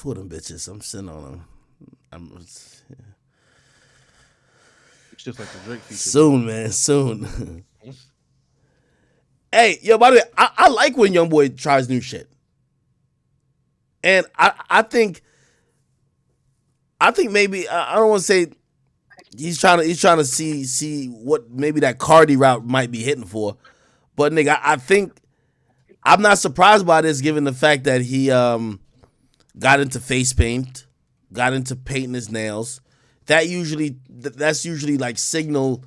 two of them bitches. I'm sitting on them. It's just like the Drake feature. Soon, man. Soon. Hey, yo, by the way, I like when Youngboy tries new shit. And I think maybe I don't want to say he's trying to see what maybe that Cardi route might be hitting for. But nigga, I think I'm not surprised by this given the fact that he got into face paint, got into painting his nails. That's usually like signal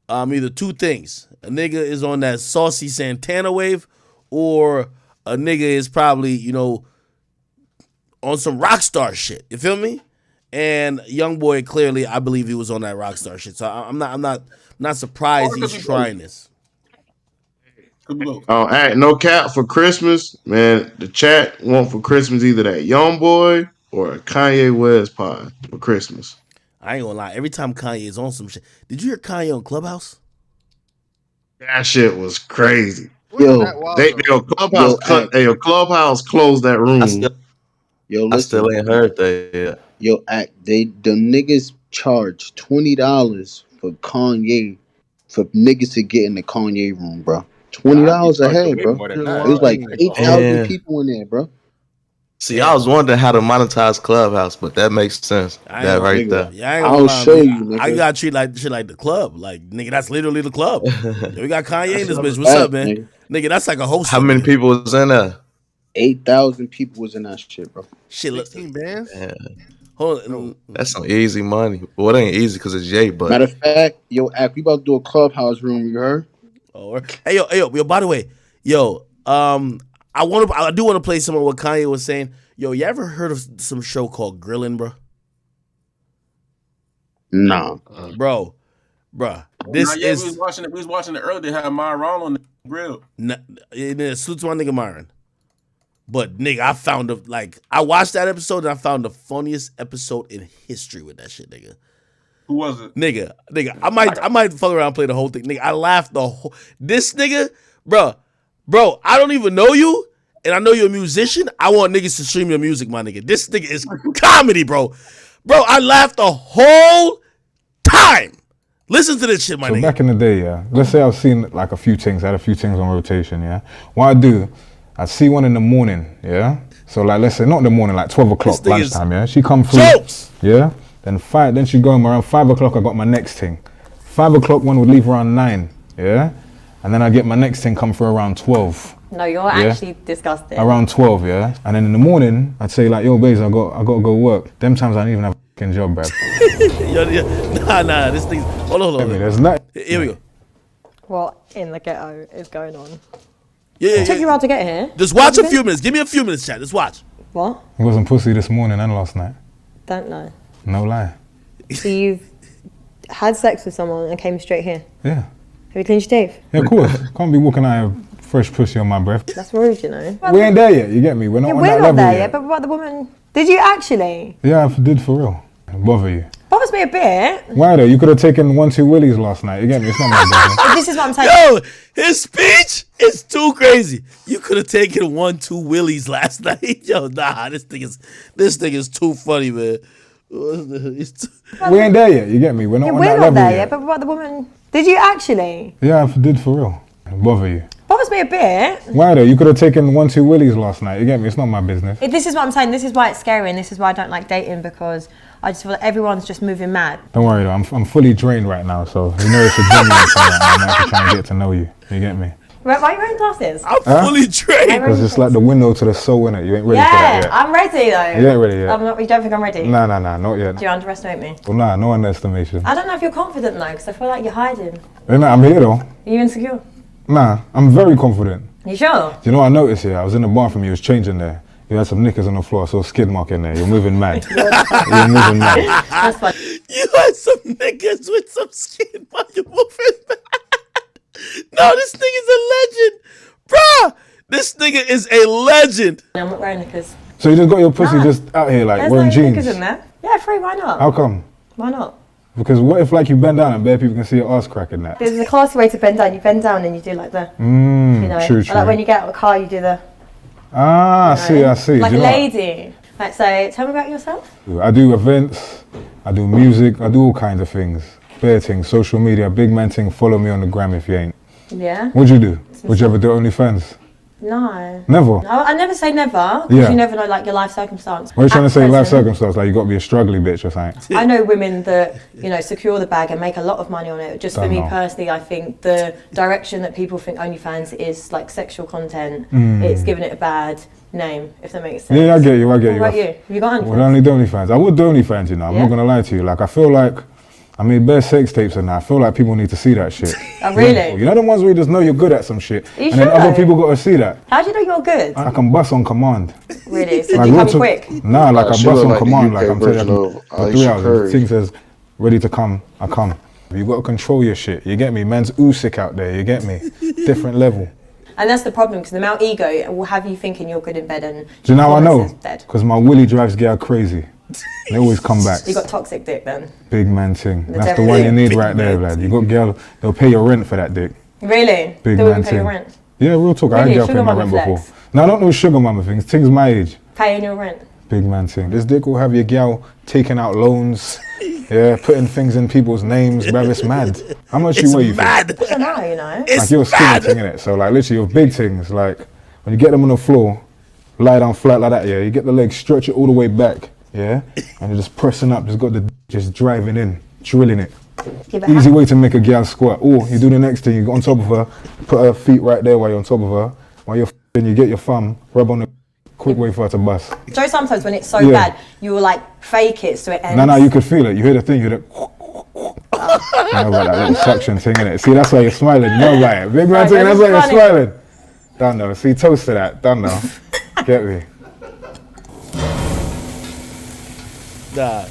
either two things. A nigga is on that saucy Santana wave, or a nigga is probably, you know, on some rock star shit. You feel me? And Youngboy clearly, I believe he was on that rock star shit. So I'm not surprised he's trying this. No cap for Christmas, man. The chat want for Christmas either that Youngboy or a Kanye West pie for Christmas. I ain't gonna lie. Every time Kanye is on some shit, did you hear Kanye on Clubhouse? That shit was crazy. Clubhouse closed that room. I still ain't heard that yet. Yo, the niggas charge $20 for Kanye, for niggas to get in the Kanye room, bro. $20 a head, bro. It was like 8,000 people in there, bro. See, I was wondering how to monetize Clubhouse, but that makes sense. That right there. Yeah, I'll show you. Nigga. I got treat like shit like the club. Like, nigga, that's literally the club. We got Kanye in this bitch. What's up, man? Nigga, that's like a host. How many people was in there? 8,000 people was in that shit, bro. Shit, 16 bands. Yeah. Hold on. That's some easy money. Well, it ain't easy because it's Jay, but matter of fact, yo, Ak, we about to do a Clubhouse room. You heard? Oh, hey, yo. By the way, yo, I do want to play some of what Kanye was saying. Yo, you ever heard of some show called Grillin', bro? Nah, bro. This is. We was watching it earlier. They had Myron on the grill. Salute to my nigga Myron. But nigga, I watched that episode and I found the funniest episode in history with that shit, nigga. Who was it? Nigga, I might fuck around and play the whole thing. Nigga, I laughed this nigga, bro, I don't even know you, and I know you're a musician. I want niggas to stream your music, my nigga. This nigga is comedy, bro. Bro, I laughed the whole time. Listen to this shit, my nigga. So back in the day, yeah, let's say I've seen like a few things. I had a few things on rotation, yeah. What I do, I see one in the morning, yeah. So like, let's say not in the morning, like 12 o'clock lunchtime, yeah. She come through, yeah. Then she go around 5 o'clock. I got my next thing. 5 o'clock one would leave around 9, yeah. And then I get my next thing come through around 12. No, you're actually disgusting. Around 12, yeah. And then in the morning, I'd say like, yo, babes, I got to go work. Them times I don't even have a fucking job, bruv. Nah, this thing's. Hold on. There's not. Here we go. What in the ghetto is going on? Yeah. It took you a while to get here. Just watch a few minutes. Give me a few minutes, chat. Just watch. What? It wasn't pussy this morning and last night. Don't know. No lie. So you've had sex with someone and came straight here? Yeah. Have you cleaned your teeth? Yeah, of course. Can't be walking out of fresh pussy on my breath. That's rude, you know. We ain't there yet, you get me? We're not on that level We're not there yet. yet, but what the woman... Did you actually? Yeah, I did for real. Bother you. Bothers me a bit. Why though? You could have taken 1-2 willies last night. You get me? It's not my business. This is what I'm saying. Yo, his speech is too crazy. You could have taken 1-2 willies last night. Yo, nah, this thing is too funny, man. We ain't there yet. You get me? We're not on that level We're not there yet. yet, but what the woman... Did you actually? Yeah, I did for real. Bother you. Bothers me a bit. Why though? You could have taken 1-2 willies last night. You get me? It's not my business. This is what I'm saying. This is why it's scary, and this is why I don't like dating, because I just feel like everyone's just moving mad. Don't worry though. I'm fully drained right now, so you know it's a genuine thing right now. I'm actually trying to get to know you. You get me? Why are you wearing glasses? I'm fully drained. Because it's like the window to the soul, innit? You ain't ready for that yet. I'm ready though. You ain't ready yet. You don't think I'm ready? Nah, not yet. Do you underestimate me? Well, nah, no underestimation. I don't know if you're confident though, because I feel like you're hiding. Nah, I'm here though. Are you insecure? Nah, I'm very confident. You sure? Do you know what I noticed here? I was in the bathroom, you was changing there. You had some knickers on the floor, I saw a skid mark in there. You're moving mad. You're moving mad. That's funny. You had some niggas with some skin while you're moving mad. No, this nigga's a legend. Bruh, this nigga is a legend. I'm not wearing knickers. So you just got your pussy just out here like There's wearing no jeans? knickers in there. Yeah, free, why not? How come? Why not? Because what if like you bend down and bare people can see your ass crack in that? There's a classy way to bend down. You bend down and you do like the, you know, true. like when you get out of the car, you do the. Ah, I see. Like Do a you know what? lady. Right, so tell me about yourself. I do events, I do music, I do all kinds of things. Bare things, social media, big man thing, follow me on the gram if you ain't. Yeah. What'd you do? Would you ever do OnlyFans? No. Never? No, I never say never, because you never know like your life circumstance. What are you trying to say, life circumstance? Like you got to be a struggly bitch or something? I know women that, you know, secure the bag and make a lot of money on it. Just for me personally, I think the direction that people think OnlyFans is like sexual content, it's giving it a bad name, if that makes sense. Yeah, I get you, I get you. What about you? Have you got OnlyFans? Well, I only do OnlyFans. I would do OnlyFans, you know, I'm not going to lie to you. Like I feel like, I mean, bare sex tapes and that. I feel like people need to see that shit. Oh, really? You know the ones where you just know you're good at some shit, Are you and then other people got to see that. How do you know you're good? I can bust on command. Really? So like, do you come quick? Nah, like I bust on like command. the Like UK I'm telling you, for 3 hours. Curry. The thing says, ready to come, I come. You got to control your shit. You get me? Man's oosick out there. You get me? Different level. And that's the problem, because the male ego will have you thinking you're good in bed and... Do you know how I know? Because my willy drives girl crazy. They always come back. You got toxic dick then? Big man thing. That's the one you need right there, lad. You got girl, they'll pay your rent for that dick. Really? Big They man wouldn't pay thing. your rent? Yeah, real talk. I had girl paying my rent before. No, I don't know sugar mama things. Things my age. Paying your rent? Big man thing. This dick will have your gal taking out loans. Yeah, putting things in people's names, bruv, it's mad. How much you weigh, you think? I don't know, you know. Like you're skinny thing, innit? So like literally your big things, like when you get them on the floor, lie down flat like that, yeah, you get the legs, stretch it all the way back, yeah? And you're just pressing up, just got the just driving in, drilling it. Easy way to make a gal squat. Or you do the next thing, you go on top of her, put her feet right there while you're on top of her, while you're f***ing, you get your thumb, rub on the quick way for her to bust. So sometimes when it's so bad, you will like fake it so it ends. No, you could feel it. You hear the thing, you hear the you know about that little suction thing, innit? See, that's why you're smiling. You know about it. Big man thing, that's why you're smiling. Don't know. See, toast to that. Don't know. Get me? Nah,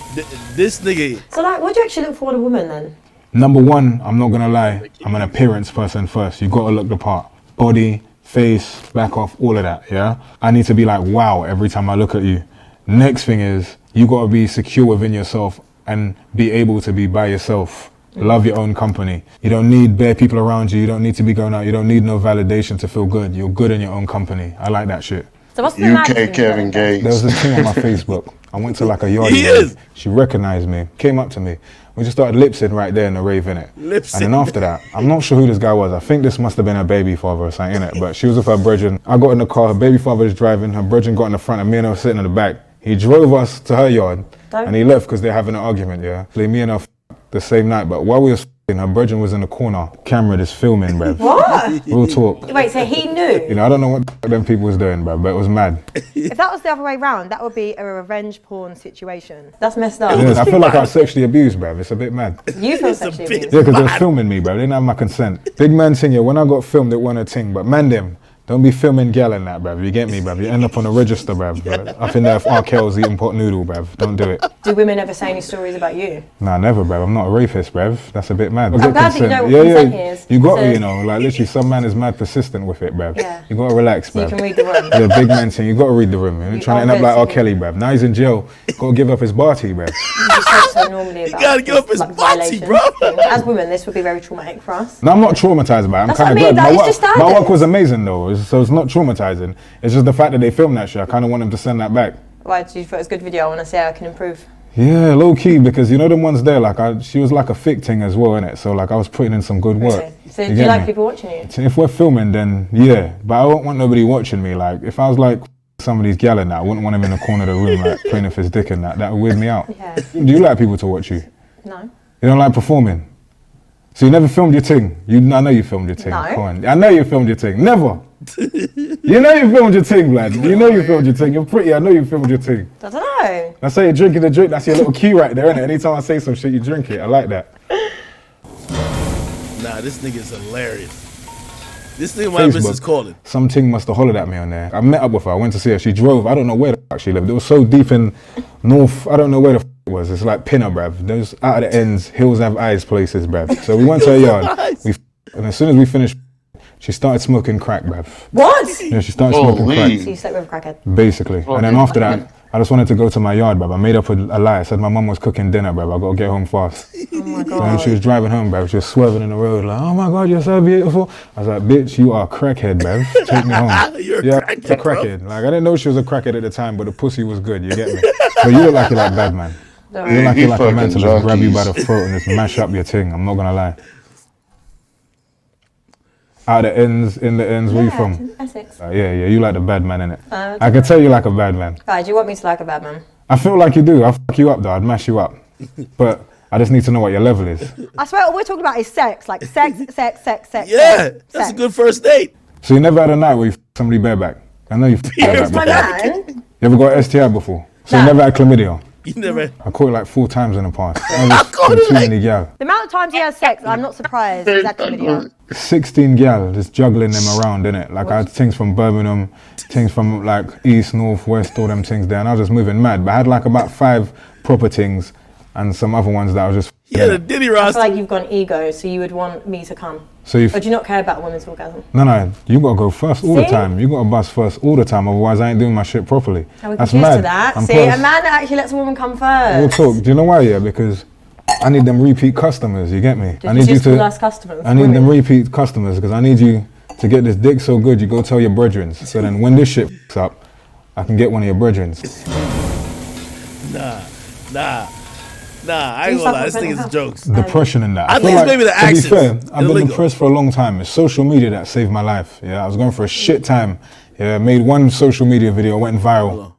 this nigga. So like, what do you actually look for in a woman then? Number one, I'm not gonna lie, I'm an appearance person first. You gotta look the part. Body, face, back off, all of that, yeah? I need to be like, wow, every time I look at you. Next thing is, you gotta be secure within yourself and be able to be by yourself. Love your own company. You don't need bare people around you. You don't need to be going out. You don't need no validation to feel good. You're good in your own company. I like that shit. So what's the UK Kevin Gates. There was a thing on my Facebook. I went to like a yard. She recognized me, came up to me. We just started lip-syncing right there in the rave, innit? And then after that, I'm not sure who this guy was. I think this must have been her baby father or something, innit? But she was with her brethren. I got in the car, her baby father was driving, her brethren got in the front, and me and her were sitting in the back. He drove us to her yard, and he left because they're having an argument, yeah? So me and her the same night, but while we were her brethren was in the corner, camera just filming, bruv. What? Real talk. Wait, so he knew? You know, I don't know what them people was doing, bruv, but it was mad. If that was the other way round, that would be a revenge porn situation. That's messed up. Yeah, I feel like I was sexually abused, bruv. It's a bit mad. You feel sexually abused? Yeah, because they was filming me, bruv. They didn't have my consent. Big man thing, yeah, when I got filmed, it wasn't a thing, but man them, don't be filming gal and that, bruv. You get me, bruv. You end up on a register, bruv. Up in there if R. Kelly's eating pot noodle, bruv. Don't do it. Do women ever say any stories about you? Nah, never, bruv. I'm not a rapist, bruv. That's a bit mad. I'm glad that you know what consent is. You got to, you know, like literally some man is mad persistent with it, bruv. Yeah. You got to relax, bruv. So you can read the room. Yeah, big man thing. You got to read the room. You're trying to end up like R. Kelly, bruv. Now he's in jail. Got to give up his barty, bruv. You just talk so normally about gotta give up his body, bro. As women, this would be very traumatic for us. No, I'm not traumatized by it. I'm That's kind of what I mean, glad. that is just My work was amazing though, so it's not traumatizing. It's just the fact that they filmed that shit. I kind of want them to send that back. Why do you thought it was a good video? I want to say I can improve. Yeah, low key, because you know the ones there, like she was like a thick thing as well, innit? So like I was putting in some good work. Okay. So do you like people watching you? If we're filming, then yeah, but I don't want nobody watching me. Like if I was like somebody's gal in that, I wouldn't want him in the corner of the room like playing with his dick in that. That would weird me out. Yeah. Do you like people to watch you? No. You don't like performing? So you never filmed your thing? I know you filmed your thing. No. Come on. I know you filmed your thing. Never. You know you filmed your thing, lad. You know you filmed your thing. You're pretty. I know you filmed your thing. I don't know. I say you're drinking the drink. That's your little key right there, innit? Anytime I say some shit, you drink it. I like that. Nah, this nigga's hilarious. This nigga my missus calling. Something must have hollered at me on there. I met up with her. I went to see her. She drove. I don't know where the fuck she lived. It was so deep in north. I don't know where the fuck it was. It's like Pinner, bruv. Those out of the ends, hills have eyes places, bruv. So we went to her yard. And as soon as we finished, she started smoking crack, bruv. What? Yeah, she started smoking crack. So you slept with a crackhead? Basically. And then after that, I just wanted to go to my yard, bruv. I made up a lie. I said my mum was cooking dinner, bruv. I gotta get home fast. Oh my God. And she was driving home, bruv. She was swerving in the road like, oh my God, you're so beautiful. I was like, bitch, you are a crackhead, bruv. Take me home. You're a crackhead. Like, I didn't know she was a crackhead at the time, but the pussy was good, you get me? So you look like you're like bad, man. You look like you're like a man to just grab you by the throat and just mash up your thing. I'm not gonna lie. Out of the ends, in the ends, where you from? Essex. Yeah, you like the bad man, innit? I can tell you like a bad man. Right, do you want me to like a bad man? I feel like you do. I'll fuck you up though, I'd mash you up. But I just need to know what your level is. I swear all we're talking about is sex. Like sex. Yeah, that's a good first date. So you never had a night where you f somebody bareback? I know you f bareback My before. man? You ever got STI before? So you never had chlamydia? You never. I caught it like 4 times in the past. I was too many gal. The amount of times he has sex, I'm not surprised. Exactly. 16 gal, just juggling them around, innit? Like I had things from Birmingham, things from like east, north, west, all them things there, and I was just moving mad. But I had like about 5 proper things and some other ones that I was just. Yeah, the Diddy I roster. feel like you've gone ego, so you would want me to come. So you. Or do you not care about a woman's orgasm? No, you gotta go first all the See? time. You gotta bust first all the time, otherwise I ain't doing my shit properly. Are we That's confused mad. to that? I'm See, close. a man that actually lets a woman come We'll first. talk. Do you know why? Yeah, because I need them repeat customers. You get me? Did I you need just call us customers? I need Women? them repeat customers because I need you to get this dick so good. You go tell your brethren. So then when this shit f***s up, I can get one of your brethren. Nah, I ain't gonna lie. This thing is jokes. Depression and that. I feel think it's maybe the to be accents. fair, I've been Illegal. depressed for a long time. It's social media that saved my life. Yeah, I was going for a shit time. Yeah, made one social media video, went viral.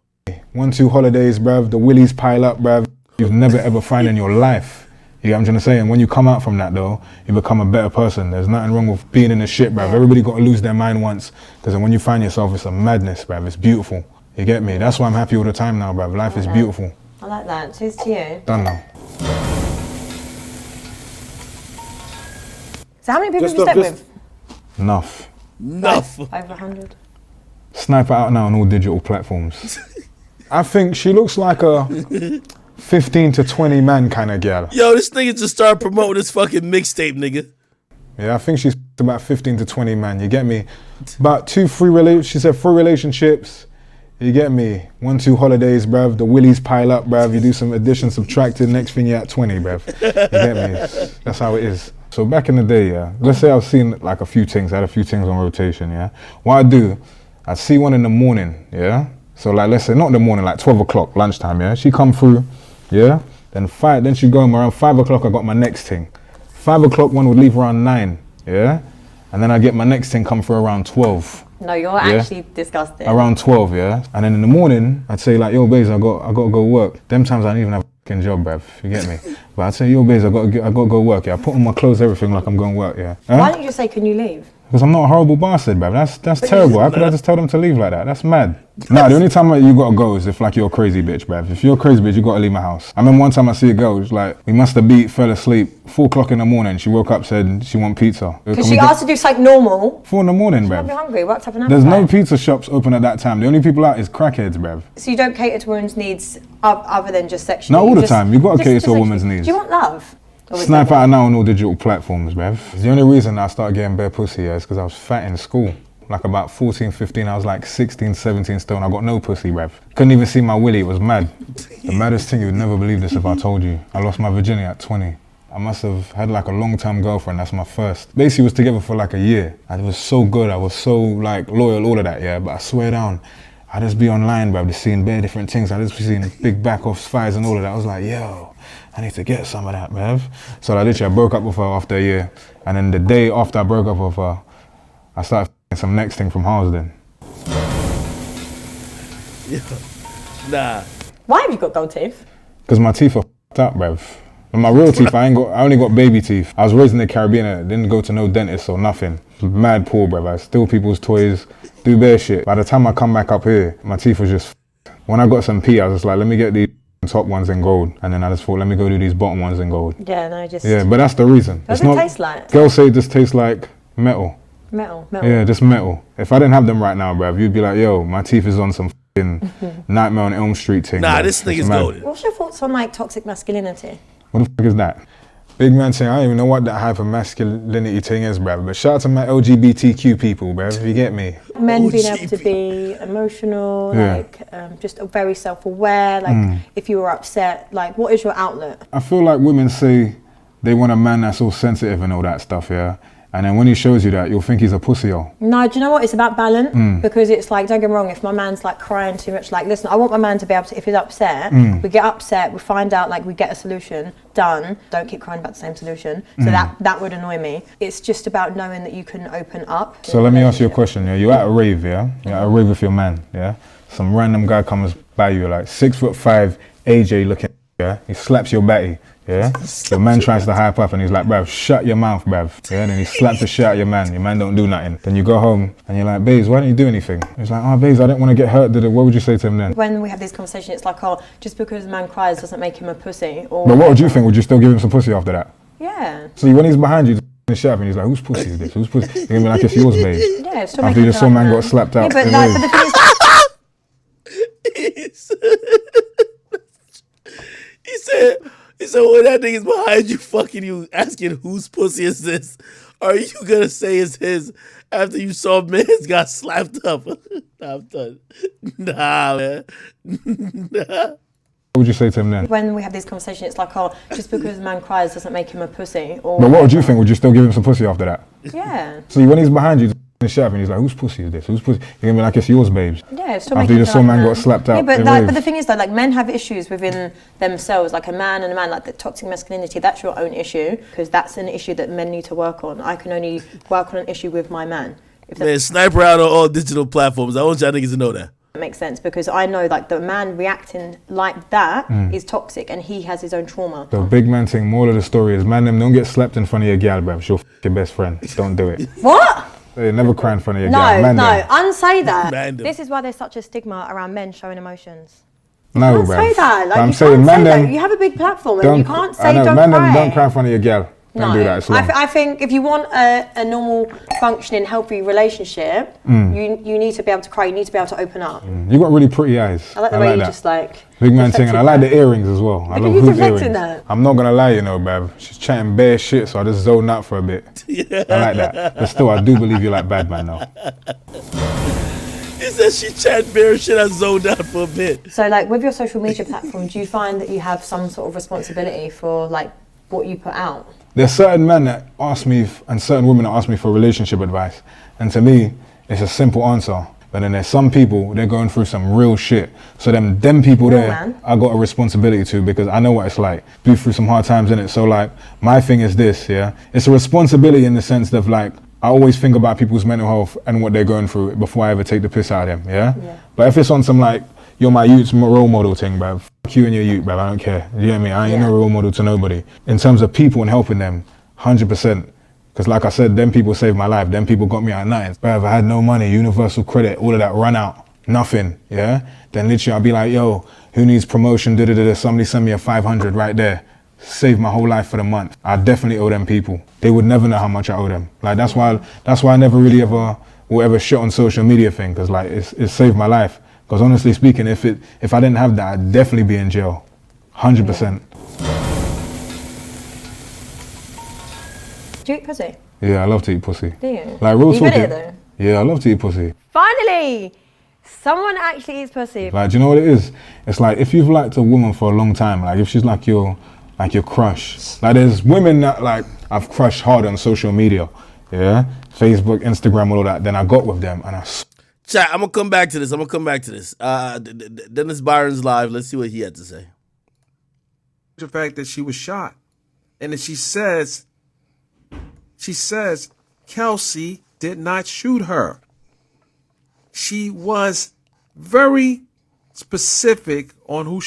1-2 holidays, bruv. The willies pile up, bruv. You've never ever find in your life. You get what I'm trying to say? And when you come out from that though, you become a better person. There's nothing wrong with being in the shit, bruv. Everybody got to lose their mind once. Because when you find yourself, it's a madness, bruv. It's beautiful. You get me? That's why I'm happy all the time now, bruv. Life is beautiful. I like that. Cheers to you. Done now. So how many people have you slept with? Enough. Over 100. Snipe it out now on all digital platforms. I think she looks like a 15 to 20 man kind of girl. Yo, this nigga just started promoting this fucking mixtape, nigga. Yeah, I think she's about 15 to 20 man, you get me? About she said 3 relationships, you get me? 1-2 holidays, bruv. The willies pile up, bruv. You do some addition, subtracting, next thing you're at 20, bruv. You get me? That's how it is. So back in the day, yeah, let's say I've seen like a few things, I had a few things on rotation, yeah? What I do, I see one in the morning, yeah? So like, let's say, not in the morning, like 12 o'clock, lunchtime, yeah? She come through, yeah? Then she go home around 5 o'clock, I got my next thing. 5 o'clock one would leave around 9, yeah? And then I get my next thing come through around 12. No, you're actually disgusting. Around 12, yeah? And then in the morning, I'd say like, yo, babes, I got to go work. Them times I don't even have a fucking job, bruv, you get me? But I'd say, yo, babes, I got to go work, yeah? I put on my clothes, everything like I'm going to work, yeah? Why don't you just say, can you leave? Because I'm not a horrible bastard, bruv. That's terrible. How could I just tell them to leave like that? That's mad. Nah, the only time you gotta go is if like you're a crazy bitch, bruv. If you're a crazy bitch, you gotta leave my house. I remember one time I see a girl, it's like, we must have beat, fell asleep, 4 o'clock in the morning. She woke up, said she want pizza. Because she asked to do something normal. 4 in the morning, I'd be bruv. hungry, worked up an There's appetite. no pizza shops open at that time. The only people out is crackheads, bruv. So you don't cater to women's needs other than just sexually? Not all You the time. You gotta cater to a woman's sexually. needs. Do you want love? Snipe out now on all digital platforms, bruv. The only reason I started getting bare pussy is because I was fat in school. Like about 14, 15, I was like 16, 17 stone. I got no pussy, bruv. Couldn't even see my willy, it was mad. The maddest thing, you would never believe this if I told you. I lost my virginity at 20. I must have had like a long-term girlfriend, that's my first. Basically, we was together for like a year. I was so good, I was so like loyal, all of that, yeah. But I swear down, I just be online, bruv, just seeing bare different things. I just be seeing big back-off spies and all of that. I was like, yo, I need to get some of that, bruv. So I broke up with her after a year. And then the day after I broke up with her, I started some next thing from Harsden. Nah. Why have you got gold teeth? Because my teeth are f***ed up, bruv. And my real teeth, I only got baby teeth. I was raised in the Caribbean, I didn't go to no dentist or nothing. Mad poor, bruv. I steal people's toys, do bare shit. By the time I come back up here, my teeth was just f***ed. When I got some pee, I was just like, let me get these top ones in gold. And then I just thought, let me go do these bottom ones in gold. Yeah, no, just... Yeah, but that's the reason. What does it taste like? Girls say it just tastes like metal. Metal. Yeah, just metal. If I didn't have them right now, bruv, you'd be like, yo, my teeth is on some f***ing Nightmare on Elm Street thing. Nah, bruv. this nigga's mad. goaded. What's your thoughts on like toxic masculinity? What the f*** is that? Big man saying, I don't even know what that hyper masculinity thing is, bruv. But shout out to my LGBTQ people, bruv, if you get me. Men being able to be emotional, just very self-aware, if you were upset, what is your outlet? I feel like women say they want a man that's all sensitive and all that stuff, yeah? And then when he shows you that, you'll think he's a pussy-o. No, do you know what? It's about balance. Because it's don't get me wrong, if my man's crying too much, listen, I want my man to be able to, if he's upset, we get upset, we find out, we get a solution, done. Don't keep crying about the same solution. So that would annoy me. It's just about knowing that you can open up. So let me ask you a question, yeah? You're at a rave, yeah? You're at a rave with your man, yeah? Some random guy comes by you, 6'5", AJ looking, yeah? He slaps your batty. Yeah, your man tries to hype up and he's like, bruv, shut your mouth, bruv. Yeah, and then he slaps the shit out of your man. Your man don't do nothing. Then you go home and you're like, babes, why don't you do anything? He's like, oh, babes, I didn't want to get hurt. What would you say to him then? When we have this conversation, it's just because a man cries doesn't make him a pussy. Or but what would you think? Would you still give him some pussy after that? Yeah. So when he's behind you, the shit up and he's like, whose pussy is this? Whose pussy? You're gonna be like, it's yours, babe. Yeah, it's still after you just saw man got slapped out. Yeah, but the thing is, He said, when that nigga's behind you fucking you, asking whose pussy is this, are you gonna say it's his after you saw man's got slapped up? Nah, I'm done. Nah, man. Nah. What would you say to him then? When we have this conversation, it's just because a man cries doesn't make him a pussy. Or but what would you think? Would you still give him some pussy after that? Yeah. So when he's behind you, and he's like, whose pussy is this? Whose pussy? You're gonna be like, it's yours, babes. Yeah, it's still after you just saw man got slapped out. Yeah, but the thing is though, men have issues within themselves, a man and a man, the toxic masculinity, that's your own issue, because that's an issue that men need to work on. I can only work on an issue with my man. Man, sniper out on all digital platforms. I want y'all niggas to know that. Makes sense, because I know the man reacting like that is toxic and he has his own trauma. The big man thing, moral of the story is, man, them don't get slapped in front of your gal, bruv. She'll f your best friend. Don't do it. What? They never cry in front of your gal. No, unsay that. This is why there's such a stigma around men showing emotions. No, bruv. Say that. I'm saying, man, them, you have a big platform and you can't say don't man, cry. Them don't cry in front of your gal. Don't do that. I think if you want a normal, functioning, healthy relationship, you need to be able to cry. You need to be able to open up. You got really pretty eyes. I like the way you just big man thing, and I like the earrings as well. I love hoop earrings. That. I'm not gonna lie, bruv. She's chatting bare shit, so I just zoned out for a bit. Yeah. I like that. But still, I do believe you like bad man now. He said she chatting bare shit. I zoned out for a bit. So, with your social media platform, do you find that you have some sort of responsibility for what you put out? There's certain men that ask me, and certain women that ask me for relationship advice. And to me, it's a simple answer. But then there's some people, they're going through some real shit. So them people there, I got a responsibility to, because I know what it's like. Be through some hard times in it. So my thing is this, yeah? It's a responsibility in the sense of I always think about people's mental health and what they're going through before I ever take the piss out of them, yeah? But if it's on some you're my youth's role model thing, bruv. Fuck you and your youth, bruv. I don't care. You know what I mean? I ain't no role model to nobody. In terms of people and helping them, 100%. Because like I said, them people saved my life. Them people got me out of nothing. Bruv, I had no money, universal credit, all of that run out. Nothing, yeah? Then literally I'll be like, yo, who needs promotion? Somebody send me a 500 right there. Saved my whole life for the month. I definitely owe them people. They would never know how much I owe them. That's why I never really will ever shit on social media thing, because it saved my life. Because honestly speaking, if I didn't have that, I'd definitely be in jail, 100%. Do you eat pussy? Yeah, I love to eat pussy. Do you? Real talking. Good at it though? Yeah, I love to eat pussy. Finally, someone actually eats pussy. Do you know what it is? It's if you've liked a woman for a long time, if she's your crush. There's women that I've crushed hard on social media, yeah, Facebook, Instagram, all of that. Then I got with them and Chat, I'm gonna come back to this. Dennis Byron's live. Let's see what he had to say. The fact that she was shot, and then she says, Kelsey did not shoot her. She was very specific on who